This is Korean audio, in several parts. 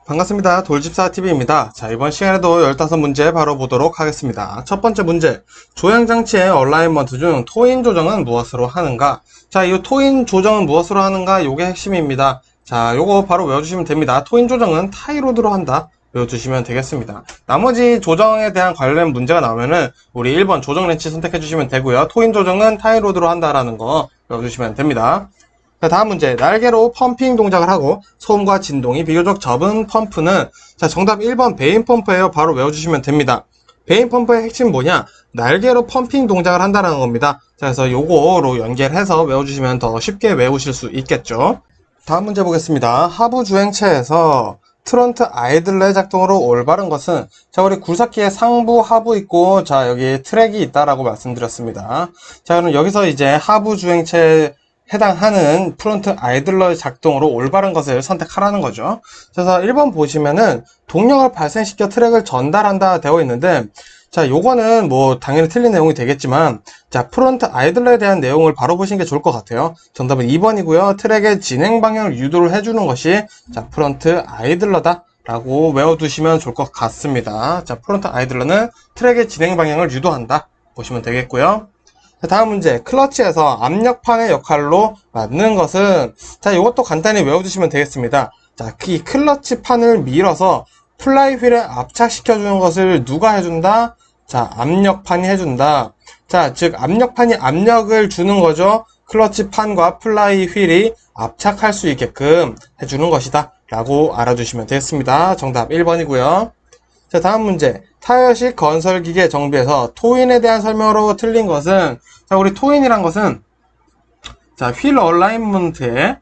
반갑습니다. 돌집사TV입니다. 자, 이번 시간에도 15문제 바로 보도록 하겠습니다. 첫 번째 문제, 조향장치의 얼라이먼트 중 토인 조정은 무엇으로 하는가? 자, 이 토인 조정은 무엇으로 하는가? 요게 핵심입니다. 자, 요거 바로 외워주시면 됩니다. 토인 조정은 타이로드로 한다. 외워주시면 되겠습니다. 나머지 조정에 대한 관련 문제가 나오면은 우리 1번 조정 렌치 선택해주시면 되고요. 토인 조정은 타이로드로 한다라는 거 외워주시면 됩니다. 자, 다음 문제. 날개로 펌핑 동작을 하고 소음과 진동이 비교적 적은 펌프는, 자, 정답 1번 베인 펌프예요. 바로 외워주시면 됩니다. 베인 펌프의 핵심 뭐냐? 날개로 펌핑 동작을 한다는 겁니다. 자, 그래서 요거로 연결해서 외워주시면 더 쉽게 외우실 수 있겠죠. 다음 문제 보겠습니다. 하부 주행체에서 트런트 아이들레 작동으로 올바른 것은, 자, 우리 굴삭기에 상부 하부 있고, 자, 여기 트랙이 있다라고 말씀드렸습니다. 자, 그럼 여기서 이제 하부 주행체 해당하는 프론트 아이들러 작동으로 올바른 것을 선택하라는 거죠. 그래서 1번 보시면은 동력을 발생시켜 트랙을 전달한다 되어 있는데, 자, 요거는 뭐 당연히 틀린 내용이 되겠지만, 자, 프론트 아이들러에 대한 내용을 바로 보시는 게 좋을 것 같아요. 정답은 2번이고요. 트랙의 진행 방향을 유도를 해주는 것이, 자, 프론트 아이들러다 라고 외워두시면 좋을 것 같습니다. 자, 프론트 아이들러는 트랙의 진행 방향을 유도한다 보시면 되겠고요. 자, 다음 문제. 클러치에서 압력판의 역할로 맡는 것은, 자, 이것도 간단히 외워두시면 되겠습니다. 자, 이 클러치 판을 밀어서 플라이 휠에 압착시켜주는 것을 누가 해준다? 자, 압력판이 해준다. 자, 즉 압력판이 압력을 주는 거죠. 클러치 판과 플라이 휠이 압착할 수 있게끔 해주는 것이다 라고 알아두시면 되겠습니다. 정답 1번이고요. 자, 다음 문제. 타이어식 건설기계 정비에서 토인에 대한 설명으로 틀린 것은, 자, 우리 토인이란 것은, 자, 휠 얼라이먼트의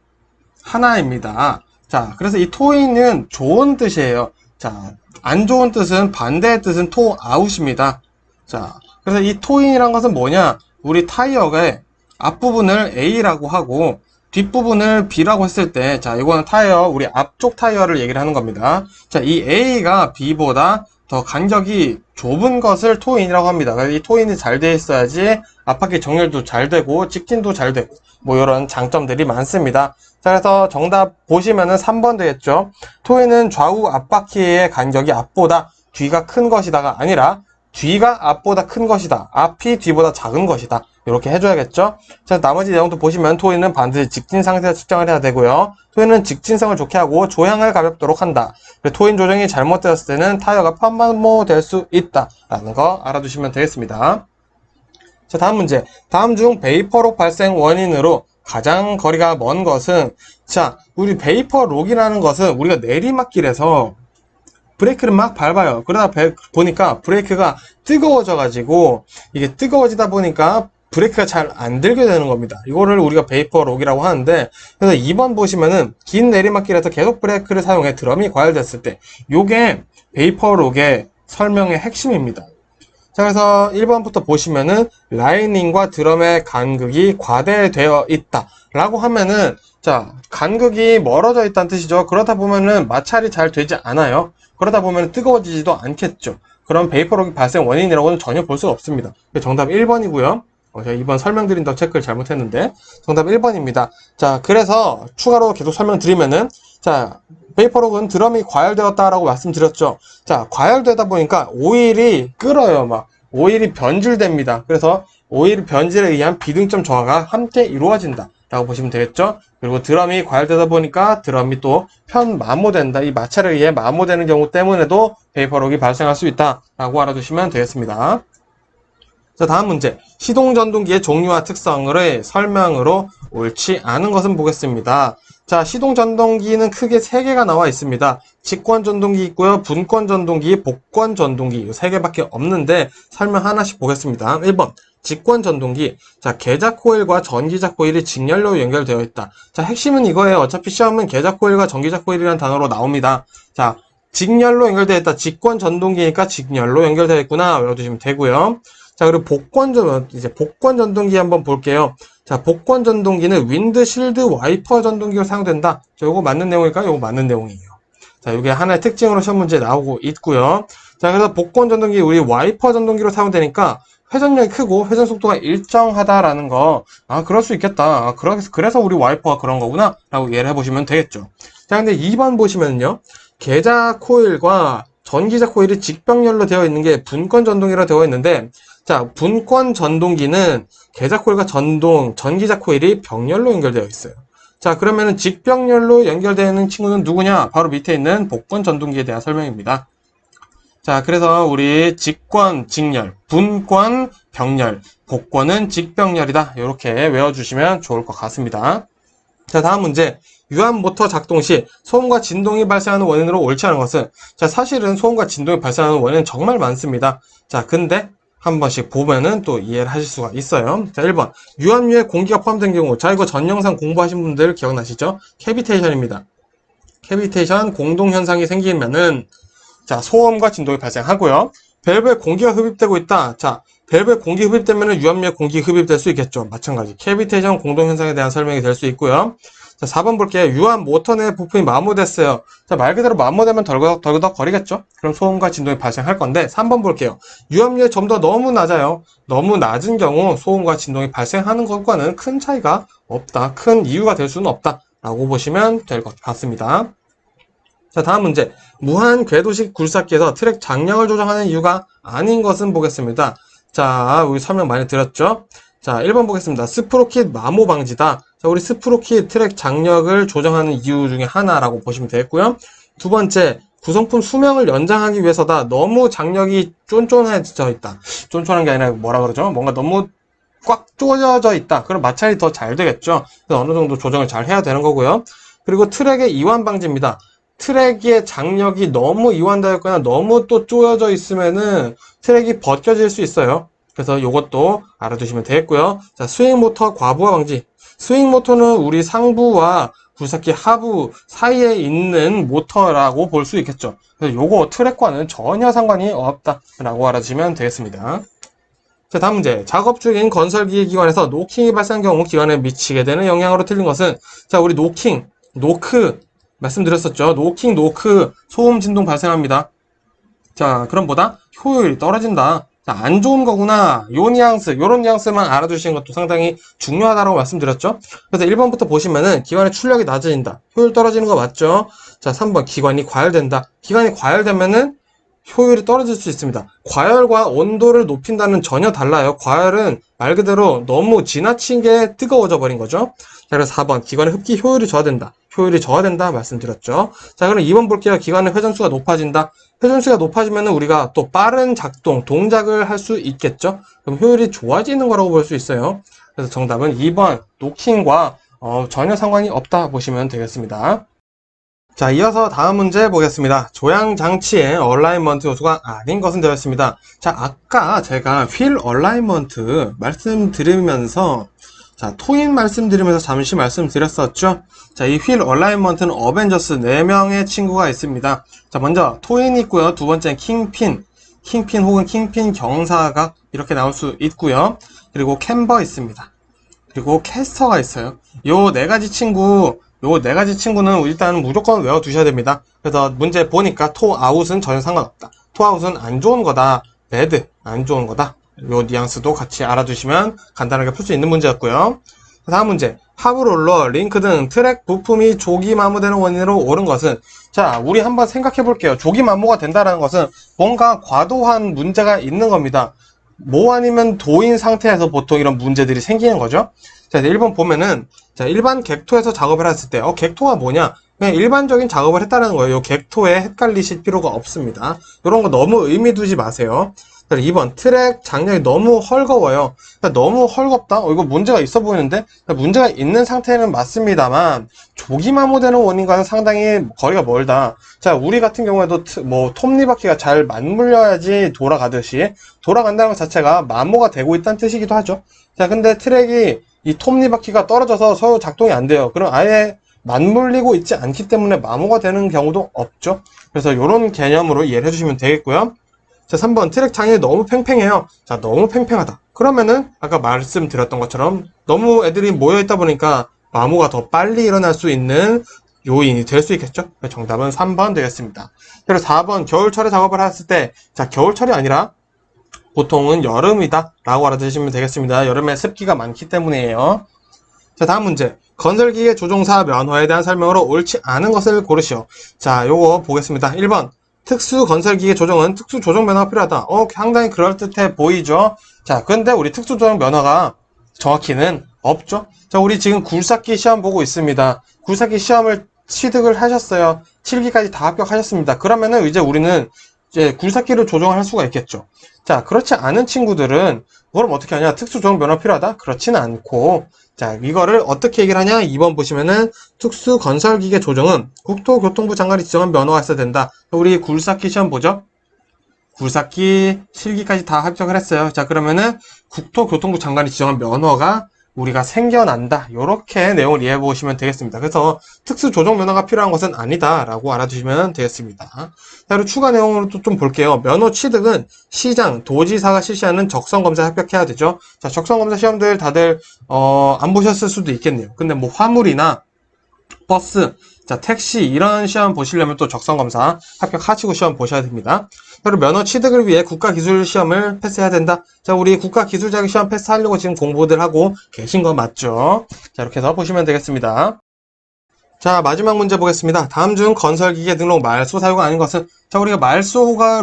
하나입니다. 자, 그래서 이 토인은 좋은 뜻이에요. 자, 안 좋은 뜻은, 반대의 뜻은 토 아웃입니다. 자, 그래서 이 토인이란 것은 뭐냐? 우리 타이어의 앞부분을 A라고 하고, 뒷부분을 B라고 했을 때, 자, 이거는 타이어, 우리 앞쪽 타이어를 얘기를 하는 겁니다. 자, 이 A가 B보다 더 간격이 좁은 것을 토인이라고 합니다. 그래서 이 토인이 잘 되어 있어야지 앞바퀴 정렬도 잘 되고, 직진도 잘 되고, 뭐 이런 장점들이 많습니다. 자, 그래서 정답 보시면은 3번 되겠죠. 토인은 좌우 앞바퀴의 간격이 앞보다 뒤가 큰 것이다가 아니라, 뒤가 앞보다 큰 것이다. 앞이 뒤보다 작은 것이다. 이렇게 해줘야겠죠? 자, 나머지 내용도 보시면 토인은 반드시 직진 상태에서 측정을 해야 되고요. 토인은 직진성을 좋게 하고 조향을 가볍도록 한다. 토인 조정이 잘못되었을 때는 타이어가 펌마모될 수 있다. 라는 거 알아두시면 되겠습니다. 자, 다음 문제. 다음 중 베이퍼록 발생 원인으로 가장 거리가 먼 것은, 자, 우리 베이퍼록이라는 것은 우리가 내리막길에서 브레이크를 막 밟아요. 그러다 보니까 브레이크가 뜨거워져가지고, 이게 뜨거워지다 보니까 브레이크가 잘 안 들게 되는 겁니다. 이거를 우리가 베이퍼록이라고 하는데, 그래서 2번 보시면은 긴 내리막길에서 계속 브레이크를 사용해 드럼이 과열됐을 때, 요게 베이퍼록의 설명의 핵심입니다. 자, 그래서 1번부터 보시면은 라이닝과 드럼의 간극이 과대되어 있다 라고 하면은, 자, 간극이 멀어져 있다는 뜻이죠. 그러다 보면은 마찰이 잘 되지 않아요. 그러다 보면 뜨거워지지도 않겠죠. 그럼 베이퍼록이 발생 원인이라고는 전혀 볼 수가 없습니다. 정답 1번이고요. 제가 2번 설명드린다고 체크를 잘못했는데 정답 1번입니다. 자, 그래서 추가로 계속 설명드리면은, 자, 베이퍼록은 드럼이 과열되었다라고 말씀드렸죠. 자, 과열되다 보니까 오일이 끓어요. 막 오일이 변질됩니다. 그래서 오일 변질에 의한 비등점 저하가 함께 이루어진다 라고 보시면 되겠죠. 그리고 드럼이 과열되다 보니까 드럼이 또 편마모된다. 이 마찰에 의해 마모되는 경우 때문에도 베이퍼록이 발생할 수 있다 라고 알아두시면 되겠습니다. 자, 다음 문제. 시동전동기의 종류와 특성을 설명으로 옳지 않은 것은 보겠습니다. 자, 시동전동기는 크게 3개가 나와 있습니다. 직권전동기 있고요. 분권전동기, 복권전동기 이 3개밖에 없는데 설명 하나씩 보겠습니다. 1번. 직권전동기. 자, 계작 코일과 전기작 코일이 직렬로 연결되어 있다. 자, 핵심은 이거예요. 어차피 시험은 계작 코일과 전기작 코일이라는 단어로 나옵니다. 자, 직렬로 연결되어 있다. 직권전동기니까 직렬로 연결되어 있구나 외워두시면 되고요. 자, 그리고 복권 전동기 한번 볼게요. 자, 복권 전동기는 윈드 실드 와이퍼 전동기로 사용된다. 자, 요거 맞는 내용일까요? 요거 맞는 내용이에요. 자, 요게 하나의 특징으로 시험 문제에 나오고 있고요. 자, 그래서 복권 전동기 우리 와이퍼 전동기로 사용되니까 회전력이 크고 회전 속도가 일정하다라는 거, 아, 그럴 수 있겠다. 아, 그래서 우리 와이퍼가 그런 거구나 라고 이해를 해보시면 되겠죠. 자, 근데 2번 보시면요. 계자 코일과 전기자 코일이 직병렬로 되어 있는 게 분권 전동기로 되어 있는데, 자, 분권 전동기는 계자 코일과 전기자 코일이 병렬로 연결되어 있어요. 자, 그러면은 직병렬로 연결되어 있는 친구는 누구냐? 바로 밑에 있는 복권 전동기에 대한 설명입니다. 자, 그래서 우리 직권, 직렬, 분권, 병렬, 복권은 직병렬이다. 이렇게 외워주시면 좋을 것 같습니다. 자, 다음 문제. 유압 모터 작동 시 소음과 진동이 발생하는 원인으로 옳지 않은 것은? 자, 사실은 소음과 진동이 발생하는 원인은 정말 많습니다. 자, 근데 한 번씩 보면은 또 이해를 하실 수가 있어요. 자, 1번. 유압류에 공기가 포함된 경우. 자, 이거 전 영상 공부하신 분들 기억나시죠? 캐비테이션입니다. 캐비테이션 공동현상이 생기면은, 자, 소음과 진동이 발생하고요. 밸브에 공기가 흡입되고 있다. 자, 밸브에 공기 흡입되면 유압류에 공기 흡입될 수 있겠죠. 마찬가지. 캐비테이션 공동현상에 대한 설명이 될 수 있고요. 자, 4번 볼게요. 유압 모터 내 부품이 마모됐어요. 자, 말 그대로 마모되면 덜그덕 거리겠죠? 그럼 소음과 진동이 발생할 건데, 3번 볼게요. 유압류의 점도가 너무 낮아요. 너무 낮은 경우 소음과 진동이 발생하는 것과는 큰 차이가 없다. 큰 이유가 될 수는 없다. 라고 보시면 될 것 같습니다. 자, 다음 문제. 무한 궤도식 굴삭기에서 트랙 장력을 조정하는 이유가 아닌 것은 보겠습니다. 자, 우리 설명 많이 드렸죠? 자, 1번 보겠습니다. 스프로킷 마모 방지다. 자, 우리 스프로킷 트랙 장력을 조정하는 이유 중에 하나라고 보시면 되겠고요. 두 번째, 구성품 수명을 연장하기 위해서다. 너무 장력이 쫀쫀해져 있다. 쫀쫀한 게 아니라 뭐라 그러죠? 뭔가 너무 꽉 조여져 있다. 그럼 마찰이 더 잘 되겠죠? 그래서 어느 정도 조정을 잘 해야 되는 거고요. 그리고 트랙의 이완 방지입니다. 트랙의 장력이 너무 이완되었거나 너무 또 조여져 있으면은 트랙이 벗겨질 수 있어요. 그래서 이것도 알아두시면 되겠고요. 자, 스윙 모터 과부하 방지. 스윙 모터는 우리 상부와 굴삭기 하부 사이에 있는 모터라고 볼 수 있겠죠. 그래서 요거 트랙과는 전혀 상관이 없다라고 알아주시면 되겠습니다. 자, 다음 문제. 작업 중인 건설기계 기관에서 노킹이 발생한 경우 기관에 미치게 되는 영향으로 틀린 것은? 자, 우리 노크 말씀드렸었죠. 노크 소음 진동 발생합니다. 자, 그럼 보다 효율이 떨어진다. 자, 안 좋은 거구나. 요런 뉘앙스만 알아두시는 것도 상당히 중요하다고 말씀드렸죠. 그래서 1번부터 보시면은 기관의 출력이 낮아진다. 효율 떨어지는 거 맞죠? 자, 3번 기관이 과열된다. 기관이 과열되면은 효율이 떨어질 수 있습니다. 과열과 온도를 높인다는 전혀 달라요. 과열은 말 그대로 너무 지나치게 뜨거워져 버린 거죠. 자, 그래서 4번 기관의 흡기 효율이 저하된다. 효율이 저하된다 말씀드렸죠. 자, 그럼 2번 볼게요. 기관의 회전수가 높아진다. 회전수가 높아지면 우리가 또 빠른 작동, 동작을 할 수 있겠죠. 그럼 효율이 좋아지는 거라고 볼 수 있어요. 그래서 정답은 2번 노킹과 전혀 상관이 없다 보시면 되겠습니다. 자, 이어서 다음 문제 보겠습니다. 조향장치의 얼라이먼트 요소가 아닌 것은 되었습니다. 자, 아까 제가 휠 얼라이먼트 말씀드리면서, 자, 토인 말씀드리면서 잠시 말씀드렸었죠? 자, 이 휠 얼라이먼트는 어벤져스 4명의 친구가 있습니다. 자, 먼저 토인이 있고요. 두 번째는 킹핀 혹은 킹핀 경사각 이렇게 나올 수 있고요. 그리고 캠버 있습니다. 그리고 캐스터가 있어요. 요 네 가지 친구는 일단 무조건 외워두셔야 됩니다. 그래서 문제 보니까 토아웃은 전혀 상관없다. 토아웃은 안 좋은 거다. 배드, 안 좋은 거다. 요 뉘앙스도 같이 알아두시면 간단하게 풀 수 있는 문제였고요. 다음 문제. 하부롤러, 링크 등 트랙 부품이 조기 마모되는 원인으로 옳은 것은? 자, 우리 한번 생각해 볼게요. 조기 마모가 된다는 것은 뭔가 과도한 문제가 있는 겁니다. 뭐 아니면 도인 상태에서 보통 이런 문제들이 생기는 거죠. 자, 1번 보면은, 자, 일반 객토에서 작업을 했을 때, 객토가 뭐냐? 그냥 일반적인 작업을 했다는 거예요. 요 객토에 헷갈리실 필요가 없습니다. 이런 거 너무 의미 두지 마세요. 자, 2번, 트랙 장력이 너무 헐거워요. 그러니까 너무 헐겁다? 이거 문제가 있어 보이는데? 문제가 있는 상태는 맞습니다만, 조기 마모되는 원인과는 상당히 거리가 멀다. 자, 우리 같은 경우에도 톱니바퀴가 잘 맞물려야지 돌아가듯이, 돌아간다는 것 자체가 마모가 되고 있다는 뜻이기도 하죠. 자, 근데 트랙이 이 톱니바퀴가 떨어져서 서로 작동이 안 돼요. 그럼 아예 맞물리고 있지 않기 때문에 마모가 되는 경우도 없죠. 그래서 이런 개념으로 이해를 해주시면 되겠고요. 자, 3번 트랙 장이 너무 팽팽해요. 자, 너무 팽팽하다. 그러면은 아까 말씀드렸던 것처럼 너무 애들이 모여있다 보니까 마모가 더 빨리 일어날 수 있는 요인이 될 수 있겠죠. 정답은 3번 되겠습니다. 그리고 4번 겨울철에 작업을 했을 때, 자, 겨울철이 아니라 보통은 여름이다 라고 알아두시면 되겠습니다. 여름에 습기가 많기 때문이에요. 자, 다음 문제. 건설기계 조종사 면허에 대한 설명으로 옳지 않은 것을 고르시오. 자, 요거 보겠습니다. 1번. 특수 건설기계 조종은 특수 조종 면허가 필요하다. 상당히 그럴듯해 보이죠? 자, 근데 우리 특수 조종 면허가 정확히는 없죠? 자, 우리 지금 굴삭기 시험 보고 있습니다. 굴삭기 시험을 취득을 하셨어요. 7기까지 다 합격하셨습니다. 그러면은 이제 우리는 이제 굴삭기를 조종할 수가 있겠죠. 자, 그렇지 않은 친구들은 그럼 어떻게 하냐? 특수 조종 면허 필요하다? 그렇지는 않고, 자, 이거를 어떻게 얘기를 하냐? 2번 보시면은 특수 건설기계 조정은 국토교통부 장관이 지정한 면허가 있어야 된다. 우리 굴삭기 시험 보죠? 굴삭기 실기까지 다 합격을 했어요. 자, 그러면은 국토교통부 장관이 지정한 면허가 우리가 생겨난다. 이렇게 내용을 이해해 보시면 되겠습니다. 그래서 특수 조정 면허가 필요한 것은 아니다 라고 알아두시면 되겠습니다. 자, 그리고 추가 내용으로 또 좀 볼게요. 면허 취득은 시장, 도지사가 실시하는 적성검사에 합격해야 되죠. 자, 적성검사 시험들 다들 안 보셨을 수도 있겠네요. 근데 뭐 화물이나 버스, 자, 택시 이런 시험 보시려면 또 적성검사 합격하시고 시험 보셔야 됩니다. 그리고 면허 취득을 위해 국가기술시험을 패스해야 된다. 자, 우리 국가기술자격 시험 패스하려고 지금 공부들 하고 계신 거 맞죠? 자, 이렇게 해서 보시면 되겠습니다. 자, 마지막 문제 보겠습니다. 다음 중 건설기계 등록 말소 사유가 아닌 것은, 자, 우리가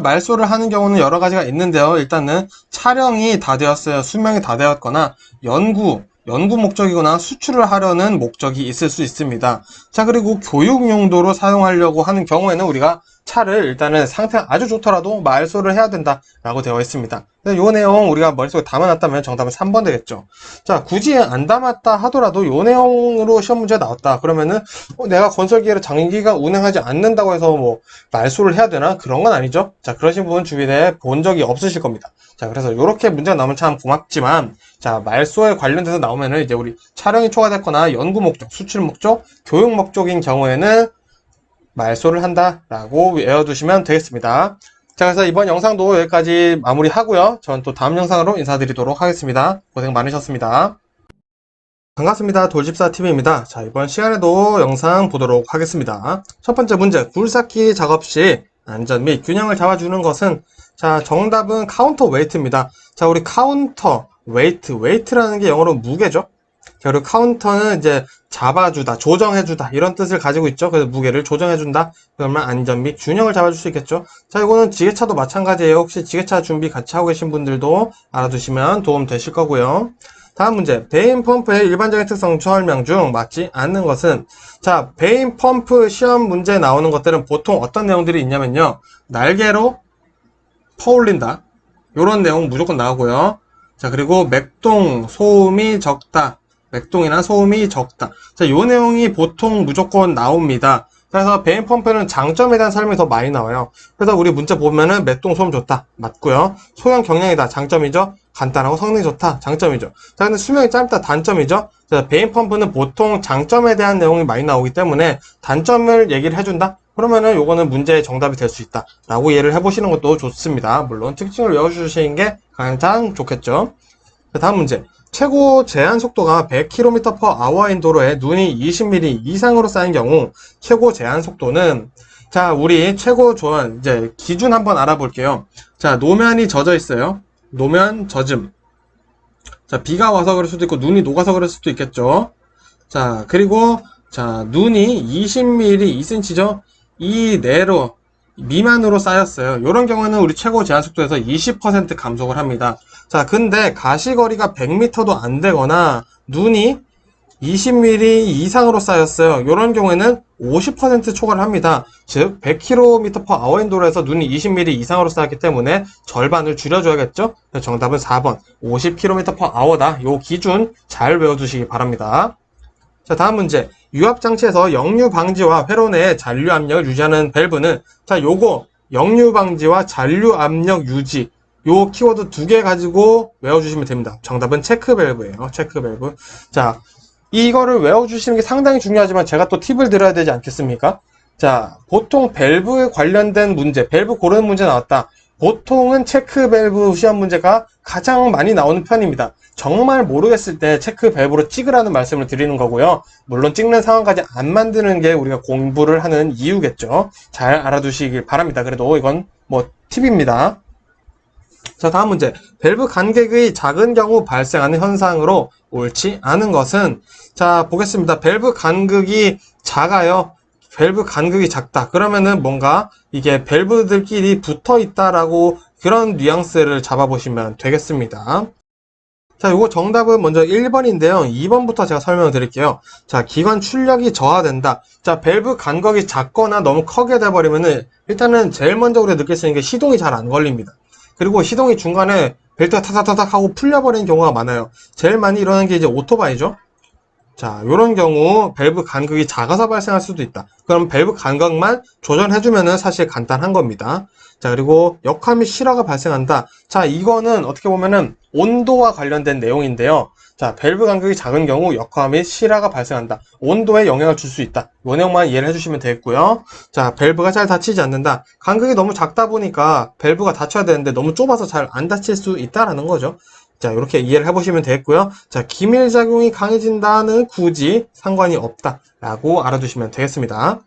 말소를 하는 경우는 여러 가지가 있는데요. 일단은 촬영이 다 되었어요. 수명이 다 되었거나 연구 목적이거나 수출을 하려는 목적이 있을 수 있습니다. 자, 그리고 교육 용도로 사용하려고 하는 경우에는 우리가 차를 일단은 상태가 아주 좋더라도 말소를 해야 된다라고 되어 있습니다. 이 내용 우리가 머릿속에 담아놨다면 정답은 3번 되겠죠. 자, 굳이 안 담았다 하더라도 이 내용으로 시험 문제 나왔다. 그러면은 내가 건설기계를 장기간 운행하지 않는다고 해서 뭐 말소를 해야 되나? 그런 건 아니죠. 자, 그러신 분은 주변에 본 적이 없으실 겁니다. 자, 그래서 이렇게 문제가 나오면 참 고맙지만, 자, 말소에 관련돼서 나오면은 이제 우리 촬영이 초과됐거나 연구 목적, 수출 목적, 교육 목적인 경우에는 말소를 한다라고 외워두시면 되겠습니다. 자, 그래서 이번 영상도 여기까지 마무리하고요. 전 또 다음 영상으로 인사드리도록 하겠습니다. 고생 많으셨습니다. 반갑습니다. 돌집사TV입니다. 자, 이번 시간에도 영상 보도록 하겠습니다. 첫 번째 문제, 굴삭기 작업 시 안전 및 균형을 잡아주는 것은, 자, 정답은 카운터 웨이트입니다. 자, 우리 카운터 웨이트라는 게 영어로 무게죠. 그리고 카운터는 이제 잡아주다, 조정해주다 이런 뜻을 가지고 있죠. 그래서 무게를 조정해준다. 그러면 안전 및 균형을 잡아줄 수 있겠죠. 자, 이거는 지게차도 마찬가지예요. 혹시 지게차 준비 같이 하고 계신 분들도 알아두시면 도움 되실 거고요. 다음 문제, 베인 펌프의 일반적인 특성 설명 중 맞지 않는 것은, 자, 베인 펌프 시험 문제 나오는 것들은 보통 어떤 내용들이 있냐면요, 날개로 퍼올린다, 요런 내용 무조건 나오고요. 자, 그리고 맥동 소음이 적다, 맥동이나 소음이 적다. 자, 요 내용이 보통 무조건 나옵니다. 그래서 베인 펌프는 장점에 대한 설명이 더 많이 나와요. 그래서 우리 문제 보면은 맥동 소음 좋다, 맞고요. 소형 경량이다, 장점이죠. 간단하고 성능이 좋다, 장점이죠. 자, 근데 수명이 짧다, 단점이죠. 자, 베인 펌프는 보통 장점에 대한 내용이 많이 나오기 때문에 단점을 얘기를 해준다? 그러면은 요거는 문제의 정답이 될 수 있다 라고 이해를 해보시는 것도 좋습니다. 물론 특징을 외워주시는 게 가장 좋겠죠. 자, 다음 문제, 최고 제한 속도가 100km/h인 도로에 눈이 20mm 이상으로 쌓인 경우 최고 제한 속도는, 자, 우리 최고 조한 이제 기준 한번 알아볼게요. 자, 노면이 젖어 있어요. 노면 젖음. 자, 비가 와서 그럴 수도 있고 눈이 녹아서 그럴 수도 있겠죠. 자, 그리고 자, 눈이 20mm, 2cm죠. 이 내로 미만으로 쌓였어요. 이런 경우는 우리 최고 제한 속도에서 20% 감속을 합니다. 자, 근데 가시거리가 100m도 안 되거나 눈이 20mm 이상으로 쌓였어요. 이런 경우에는 50% 초과를 합니다. 즉 100km/h인 도로에서 눈이 20mm 이상으로 쌓였기 때문에 절반을 줄여줘야겠죠? 정답은 4번 50km/h다. 요 기준 잘 외워두시기 바랍니다. 자, 다음 문제, 유압장치에서 역류 방지와 회로 내의 잔류 압력을 유지하는 밸브는, 자, 요거 역류 방지와 잔류 압력 유지, 요 키워드 두 개 가지고 외워주시면 됩니다. 정답은 체크 밸브예요. 체크 밸브. 자, 이거를 외워주시는 게 상당히 중요하지만 제가 또 팁을 드려야 되지 않겠습니까? 자, 보통 밸브에 관련된 문제, 밸브 고르는 문제 나왔다. 보통은 체크 밸브 시험 문제가 가장 많이 나오는 편입니다. 정말 모르겠을 때 체크 밸브로 찍으라는 말씀을 드리는 거고요. 물론 찍는 상황까지 안 만드는 게 우리가 공부를 하는 이유겠죠. 잘 알아두시길 바랍니다. 그래도 이건 뭐 팁입니다. 자, 다음 문제, 밸브 간격이 작은 경우 발생하는 현상으로 옳지 않은 것은, 자, 보겠습니다. 밸브 간극이 작아요. 밸브 간극이 작다. 그러면은 뭔가 이게 밸브들끼리 붙어 있다라고 그런 뉘앙스를 잡아보시면 되겠습니다. 자, 요거 정답은 먼저 1번인데요. 2번부터 제가 설명을 드릴게요. 자, 기관 출력이 저하된다. 자, 밸브 간격이 작거나 너무 크게 돼버리면은 일단은 제일 먼저 우리가 느낄 수 있는 게 시동이 잘 안 걸립니다. 그리고 시동이 중간에 벨트가 타닥타닥 하고 풀려버리는 경우가 많아요. 제일 많이 일어나는 게 이제 오토바이죠. 자, 요런 경우 밸브 간격이 작아서 발생할 수도 있다. 그럼 밸브 간격만 조절해주면은 사실 간단한 겁니다. 자, 그리고 역화 및 실화가 발생한다. 자, 이거는 어떻게 보면은 온도와 관련된 내용인데요. 자, 밸브 간격이 작은 경우 역화 및 실화가 발생한다. 온도에 영향을 줄 수 있다. 이 내용만 이해를 해주시면 되겠고요. 자, 밸브가 잘 닫히지 않는다. 간격이 너무 작다 보니까 밸브가 닫혀야 되는데 너무 좁아서 잘 안 닫힐 수 있다라는 거죠. 자, 이렇게 이해를 해보시면 되겠고요. 자, 기밀작용이 강해진다는 굳이 상관이 없다라고 알아두시면 되겠습니다.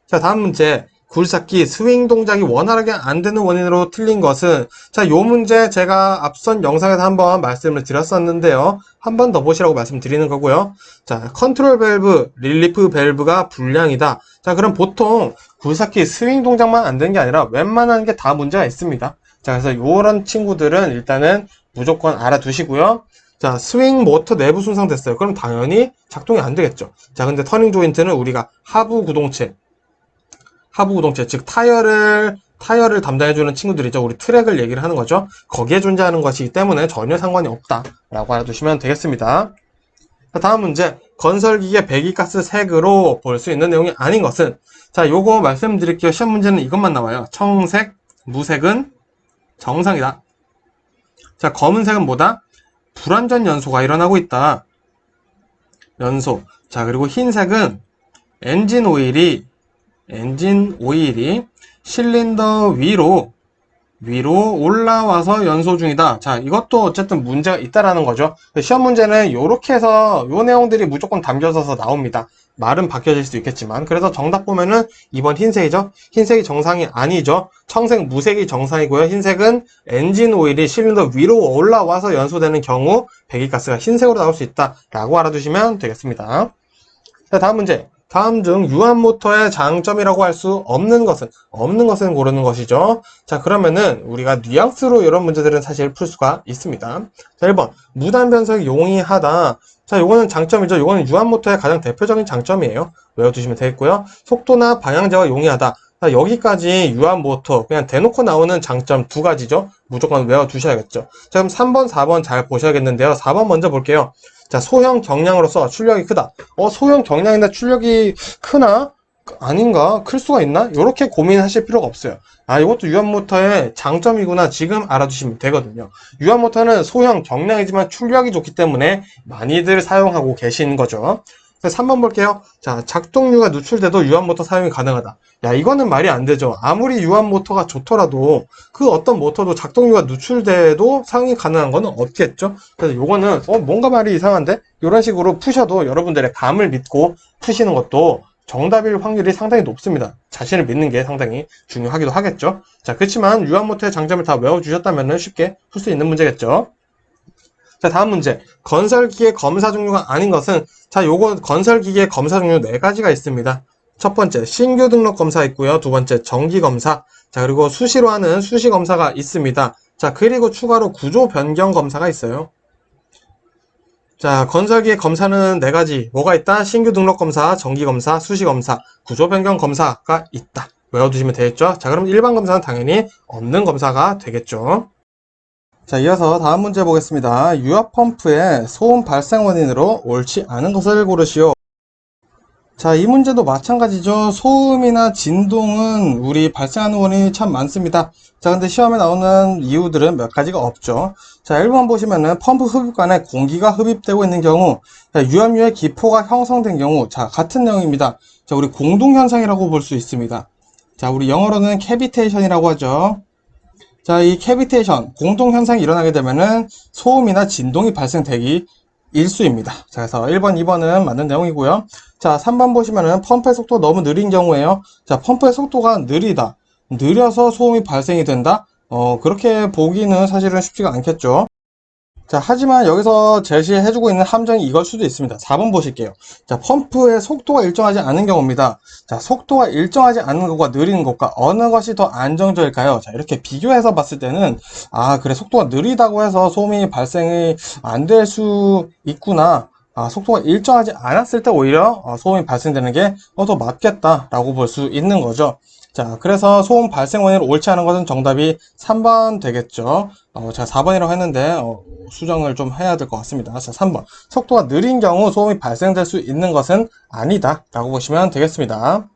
자, 다음 문제. 굴삭기 스윙 동작이 원활하게 안 되는 원인으로 틀린 것은, 자, 요 문제 제가 앞선 영상에서 한번 말씀을 드렸었는데요. 한 번 더 보시라고 말씀드리는 거고요. 자, 컨트롤 밸브, 릴리프 밸브가 불량이다. 자, 그럼 보통 굴삭기 스윙 동작만 안 되는 게 아니라 웬만한 게 다 문제가 있습니다. 자, 그래서 요런 친구들은 일단은 무조건 알아두시고요. 자, 스윙 모터 내부 손상됐어요. 그럼 당연히 작동이 안 되겠죠. 자, 근데 터닝 조인트는 우리가 하부 구동체, 즉 타이어를 담당해주는 친구들이죠. 우리 트랙을 얘기를 하는 거죠. 거기에 존재하는 것이기 때문에 전혀 상관이 없다라고 알아두시면 되겠습니다. 자, 다음 문제. 건설기계 배기가스 색으로 볼 수 있는 내용이 아닌 것은, 자, 요거 말씀드릴게요. 시험 문제는 이것만 나와요. 청색, 무색은 정상이다. 자, 검은색은 뭐다? 불완전 연소가 일어나고 있다. 연소. 자, 그리고 흰색은 엔진 오일이 실린더 위로 올라와서 연소 중이다. 자, 이것도 어쨌든 문제가 있다라는 거죠. 시험 문제는 이렇게 해서 요 내용들이 무조건 담겨져서 나옵니다. 말은 바뀌어질 수 있겠지만. 그래서 정답 보면은 2번 흰색이죠. 흰색이 정상이 아니죠. 청색, 무색이 정상이고요. 흰색은 엔진 오일이 실린더 위로 올라와서 연소되는 경우 배기가스가 흰색으로 나올 수 있다라고 알아두시면 되겠습니다. 자, 다음 문제. 다음 중 유압 모터의 장점이라고 할 수 없는 것은 고르는 것이죠. 자, 그러면은 우리가 뉘앙스로 이런 문제들은 사실 풀 수가 있습니다. 자, 1번 무단 변속이 용이하다. 자, 요거는 장점이죠. 요거는 유압 모터의 가장 대표적인 장점이에요. 외워두시면 되겠고요. 속도나 방향 제어가 용이하다. 자, 여기까지 유압 모터 그냥 대놓고 나오는 장점 두 가지죠. 무조건 외워두셔야겠죠. 자, 그럼 3번, 4번 잘 보셔야겠는데요. 4번 먼저 볼게요. 자, 소형 경량으로서 출력이 크다. 소형 경량인데 출력이 크나? 아닌가? 클 수가 있나? 이렇게 고민하실 필요가 없어요. 아, 이것도 유압 모터의 장점이구나. 지금 알아두시면 되거든요. 유압 모터는 소형 경량이지만 출력이 좋기 때문에 많이들 사용하고 계신 거죠. 3번 볼게요. 자, 작동류가 누출돼도 유압 모터 사용이 가능하다. 야, 이거는 말이 안 되죠. 아무리 유압 모터가 좋더라도 그 어떤 모터도 작동류가 누출돼도 사용이 가능한 거는 없겠죠. 그래서 요거는 뭔가 말이 이상한데? 이런 식으로 푸셔도 여러분들의 감을 믿고 푸시는 것도 정답일 확률이 상당히 높습니다. 자신을 믿는 게 상당히 중요하기도 하겠죠. 자, 그렇지만 유압 모터의 장점을 다 외워주셨다면 쉽게 풀 수 있는 문제겠죠. 자, 다음 문제. 건설기계 검사 종류가 아닌 것은, 자, 요거 건설기계 검사 종류 4가지가 있습니다. 첫 번째, 신규 등록 검사 있고요. 두 번째, 정기 검사. 자, 그리고 수시로 하는 수시 검사가 있습니다. 자, 그리고 추가로 구조 변경 검사가 있어요. 자, 건설기계 검사는 4가지. 뭐가 있다? 신규 등록 검사, 정기 검사, 수시 검사, 구조 변경 검사가 있다. 외워두시면 되겠죠? 자, 그럼 일반 검사는 당연히 없는 검사가 되겠죠. 자, 이어서 다음 문제 보겠습니다. 유압 펌프의 소음 발생 원인으로 옳지 않은 것을 고르시오. 자, 이 문제도 마찬가지죠. 소음이나 진동은 우리 발생하는 원인이 참 많습니다. 자, 근데 시험에 나오는 이유들은 몇 가지가 없죠. 자, 1번 보시면은 펌프 흡입관에 공기가 흡입되고 있는 경우, 유압유의 기포가 형성된 경우, 자, 같은 내용입니다. 자, 우리 공동현상이라고 볼 수 있습니다. 자, 우리 영어로는 캐비테이션이라고 하죠. 자, 이 캐비테이션, 공동현상이 일어나게 되면은 소음이나 진동이 발생되기 일수입니다. 자, 그래서 1번, 2번은 맞는 내용이고요. 자, 3번 보시면은 펌프의 속도가 너무 느린 경우에요. 자, 펌프의 속도가 느려서 소음이 발생이 된다? 그렇게 보기는 사실은 쉽지가 않겠죠. 자, 하지만 여기서 제시해주고 있는 함정이 이걸 수도 있습니다. 4번 보실게요. 자, 펌프의 속도가 일정하지 않은 경우입니다. 자, 속도가 일정하지 않은 것과 느린 것과 어느 것이 더 안정적일까요? 자, 이렇게 비교해서 봤을 때는, 아, 그래, 속도가 느리다고 해서 소음이 발생이 안 될 수 있구나. 아, 속도가 일정하지 않았을 때 오히려 소음이 발생되는 게 더 맞겠다라고 볼 수 있는 거죠. 자, 그래서 소음 발생 원인을 옳지 않은 것은 정답이 3번 되겠죠. 제가 4번이라고 했는데 수정을 좀 해야 될 것 같습니다. 자, 3번. 속도가 느린 경우 소음이 발생될 수 있는 것은 아니다 라고 보시면 되겠습니다.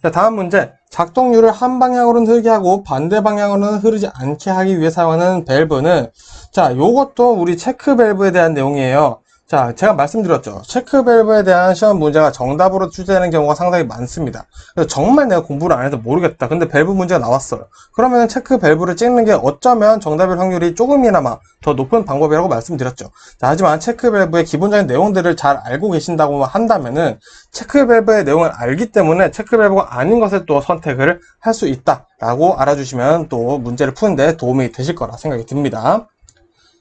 자, 다음 문제. 작동률을 한 방향으로는 흐르게 하고 반대 방향으로는 흐르지 않게 하기 위해 사용하는 밸브는, 자, 요것도 우리 체크 밸브에 대한 내용이에요. 자, 제가 말씀드렸죠. 체크 밸브에 대한 시험 문제가 정답으로 출제되는 경우가 상당히 많습니다. 그래서 정말 내가 공부를 안 해서 모르겠다. 근데 밸브 문제가 나왔어요. 그러면 체크 밸브를 찍는 게 어쩌면 정답일 확률이 조금이나마 더 높은 방법이라고 말씀드렸죠. 자, 하지만 체크 밸브의 기본적인 내용들을 잘 알고 계신다고 한다면은 체크 밸브의 내용을 알기 때문에 체크 밸브가 아닌 것을 또 선택을 할 수 있다라고 알아주시면 또 문제를 푸는데 도움이 되실 거라 생각이 듭니다.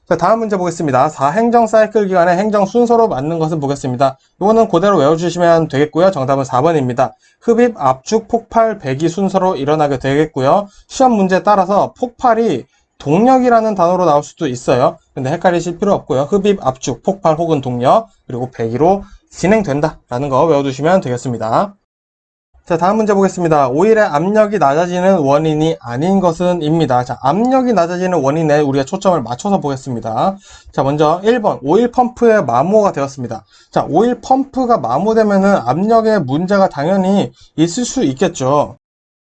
자, 다음 문제 보겠습니다. 4행정 사이클 기간의 행정 순서로 맞는 것을 보겠습니다. 이거는 그대로 외워주시면 되겠고요. 정답은 4번입니다. 흡입, 압축, 폭발, 배기 순서로 일어나게 되겠고요. 시험 문제에 따라서 폭발이 동력이라는 단어로 나올 수도 있어요. 근데 헷갈리실 필요 없고요. 흡입, 압축, 폭발 혹은 동력, 그리고 배기로 진행된다라는 거 외워두시면 되겠습니다. 자, 다음 문제 보겠습니다. 오일의 압력이 낮아지는 원인이 아닌 것은 입니다. 자, 압력이 낮아지는 원인에 우리가 초점을 맞춰서 보겠습니다. 자, 먼저 1번 오일 펌프의 마모가 되었습니다. 자, 오일 펌프가 마모되면은 압력에 문제가 당연히 있을 수 있겠죠.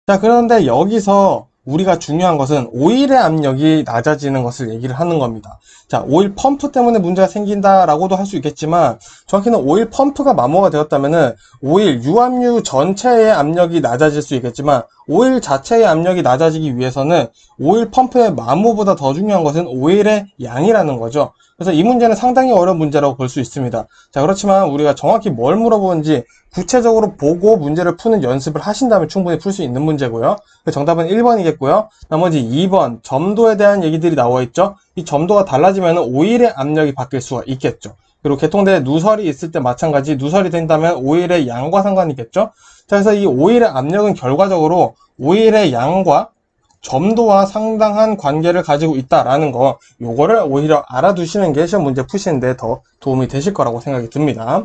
자, 그런데 여기서 우리가 중요한 것은 오일의 압력이 낮아지는 것을 얘기를 하는 겁니다. 자, 오일 펌프 때문에 문제가 생긴다라고도 할 수 있겠지만 정확히는 오일 펌프가 마모가 되었다면은 오일 유압유 전체의 압력이 낮아질 수 있겠지만 오일 자체의 압력이 낮아지기 위해서는 오일 펌프의 마모보다 더 중요한 것은 오일의 양이라는 거죠. 그래서 이 문제는 상당히 어려운 문제라고 볼 수 있습니다. 자, 그렇지만 우리가 정확히 뭘 물어보는지 구체적으로 보고 문제를 푸는 연습을 하신다면 충분히 풀 수 있는 문제고요. 정답은 1번이겠고요. 나머지 2번 점도에 대한 얘기들이 나와 있죠. 이 점도가 달라지면 오일의 압력이 바뀔 수가 있겠죠. 그리고 개통대에 누설이 있을 때 마찬가지 누설이 된다면 오일의 양과 상관이 있겠죠. 자, 그래서 이 오일의 압력은 결과적으로 오일의 양과 점도와 상당한 관계를 가지고 있다라는 거, 요거를 오히려 알아두시는 게 시험 문제 푸시는데 더 도움이 되실 거라고 생각이 듭니다.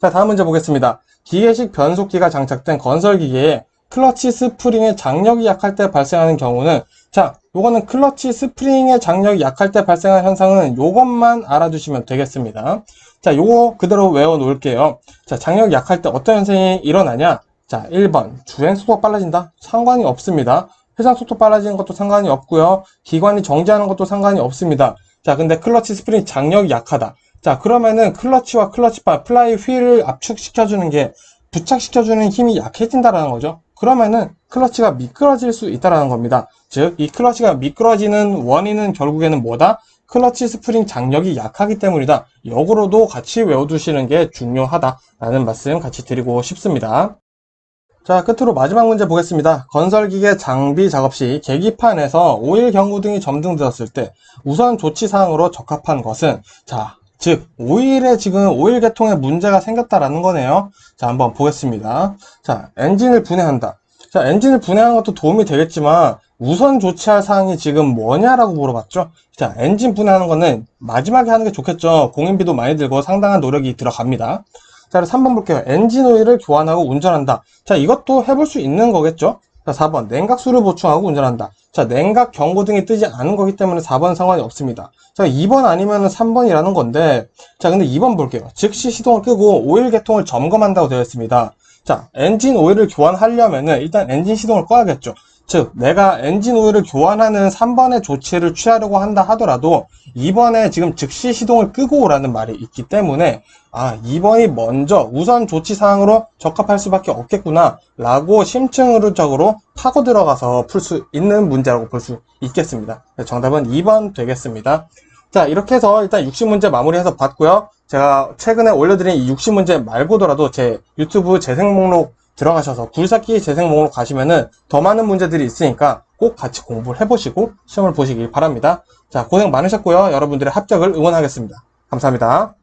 자, 다음 문제 보겠습니다. 기계식 변속기가 장착된 건설기계에 클러치 스프링의 장력이 약할 때 발생하는 경우는, 자, 요거는 클러치 스프링의 장력이 약할 때 발생하는 현상은 요것만 알아두시면 되겠습니다. 자, 요거 그대로 외워 놓을게요. 자, 장력이 약할 때 어떤 현상이 일어나냐? 자, 1번 주행 속도가 빨라진다? 상관이 없습니다. 회전 속도 빨라지는 것도 상관이 없고요. 기관이 정지하는 것도 상관이 없습니다. 자, 근데 클러치 스프링 장력이 약하다. 자, 그러면은 클러치와 클러치바, 플라이 휠을 압축시켜주는 게 부착시켜주는 힘이 약해진다라는 거죠. 그러면은 클러치가 미끄러질 수 있다라는 겁니다. 즉, 이 클러치가 미끄러지는 원인은 결국에는 뭐다? 클러치 스프링 장력이 약하기 때문이다. 역으로도 같이 외워두시는 게 중요하다라는 말씀 같이 드리고 싶습니다. 자, 끝으로 마지막 문제 보겠습니다. 건설기계 장비 작업 시 계기판에서 오일 경고등이 점등되었을 때 우선 조치사항으로 적합한 것은, 자, 즉 오일에 지금 오일 계통에 문제가 생겼다라는 거네요. 자, 한번 보겠습니다. 자, 엔진을 분해한다. 자, 엔진을 분해하는 것도 도움이 되겠지만 우선 조치할 사항이 지금 뭐냐라고 물어봤죠. 자, 엔진 분해하는 거는 마지막에 하는 게 좋겠죠. 공인비도 많이 들고 상당한 노력이 들어갑니다. 자, 3번 볼게요. 엔진 오일을 교환하고 운전한다. 자, 이것도 해볼 수 있는 거겠죠. 자, 4번 냉각수를 보충하고 운전한다. 자, 냉각 경고등이 뜨지 않은 거기 때문에 4번 상관이 없습니다. 자, 2번 아니면 3번이라는 건데, 자, 근데 2번 볼게요. 즉시 시동을 끄고 오일 계통을 점검한다고 되어 있습니다. 자, 엔진 오일을 교환하려면은 일단 엔진 시동을 꺼야겠죠. 즉, 내가 엔진 오일을 교환하는 3번의 조치를 취하려고 한다 하더라도 2번에 지금 즉시 시동을 끄고 오라는 말이 있기 때문에, 아, 2번이 먼저 우선 조치 사항으로 적합할 수밖에 없겠구나 라고 심층적으로 파고 들어가서 풀 수 있는 문제라고 볼 수 있겠습니다. 정답은 2번 되겠습니다. 자, 이렇게 해서 일단 60문제 마무리해서 봤고요. 제가 최근에 올려드린 이 60문제 말고더라도 제 유튜브 재생 목록 들어가셔서 굴삭기 재생 목록 가시면은 더 많은 문제들이 있으니까 꼭 같이 공부를 해보시고 시험을 보시길 바랍니다. 자, 고생 많으셨고요. 여러분들의 합격을 응원하겠습니다. 감사합니다.